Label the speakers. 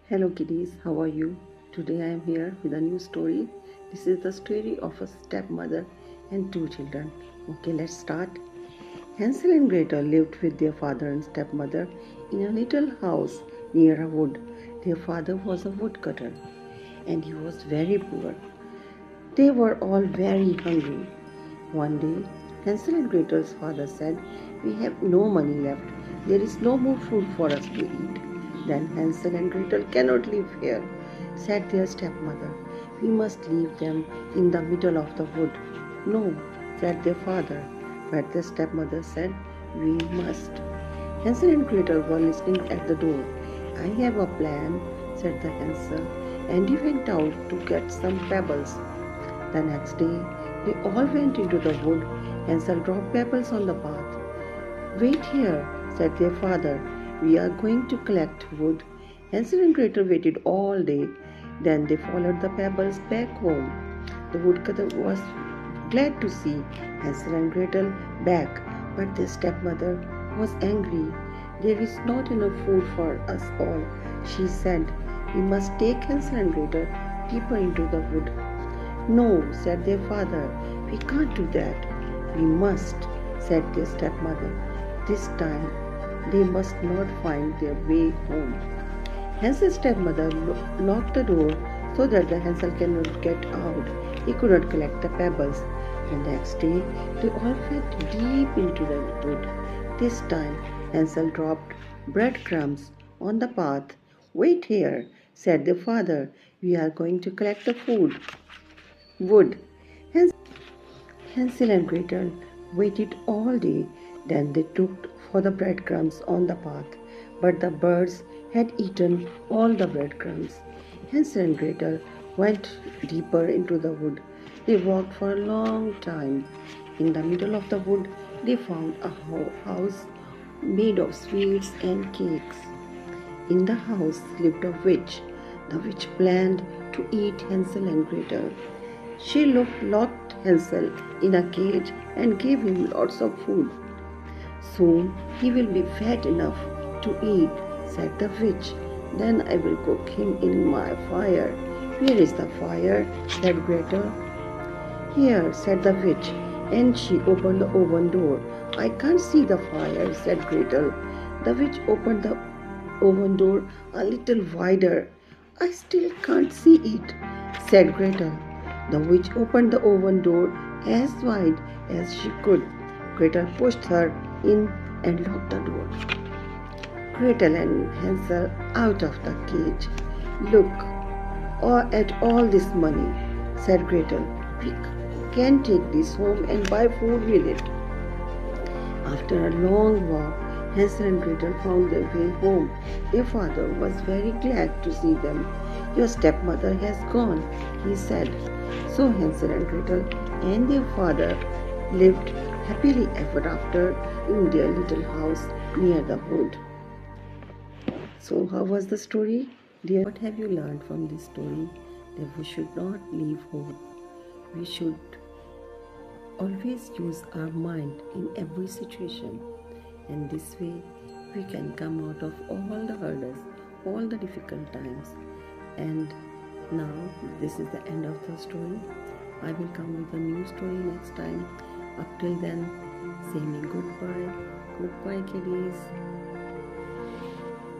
Speaker 1: Hello kiddies, how are you? Today I am here with a new story. This is the story of a stepmother and two children. Okay, let's start. Hansel and Gretel lived with their father and stepmother in a little house near a wood. Their father was a woodcutter and he was very poor. They were all very hungry. One day, Hansel and Gretel's father said, "We have no money left. There is no more food for us to eat." "Then Hansel and Gretel cannot live here," said their stepmother. "We must leave them in the middle of the wood." "No," said their father. But the stepmother said, "We must." Hansel and Gretel were listening at the door. "I have a plan," said the Hansel, and he went out to get some pebbles. The next day, they all went into the wood. Hansel dropped pebbles on the path. "Wait here," said their father. "We are going to collect wood." Hansel and Gretel waited all day. Then they followed the pebbles back home. The woodcutter was glad to see Hansel and Gretel back, but their stepmother was angry. "There is not enough food for us all," she said. "We must take Hansel and Gretel deeper into the wood." "No," said their father, "we can't do that." "We must," said their stepmother. This time they must not find their way home. Hansel's stepmother locked the door so that the Hansel cannot get out. He could not collect the pebbles. The next day they all went deep into the wood. This time Hansel dropped breadcrumbs on the path. "Wait here," said their father. "We are going to collect the wood." Hansel and Gretel waited all day. Then they looked for the breadcrumbs on the path, but the birds had eaten all the breadcrumbs. Hansel and Gretel went deeper into the wood. They walked for a long time. In the middle of the wood, they found a house made of sweets and cakes. In the house lived a witch. The witch planned to eat Hansel and Gretel. She locked Hansel in a cage and gave him lots of food. "Soon he will be fat enough to eat," said the witch. "Then I will cook him in my fire." "Where is the fire?" said Gretel. "Here," said the witch, and she opened the oven door. "I can't see the fire," said Gretel. The witch opened the oven door a little wider. "I still can't see it," said Gretel. The witch opened the oven door as wide as she could. Gretel pushed her in and locked the door. Gretel and Hansel out of the cage. "Look at all this money," said Gretel. "We can take this home and buy food with it." After a long walk, Hansel and Gretel found their way home. Their father was very glad to see them. "Your stepmother has gone," he said. So Hansel and Gretel and their father lived happily ever after in their little house near the wood. So how was the story? Dear, what have you learned from this story? That we should not leave home. We should always use our mind in every situation, and this way we can come out of all the hurdles, all the difficult times. And now this is the end of the story. I will come with a new story next time. Up till then, say me goodbye. Goodbye, kiddies.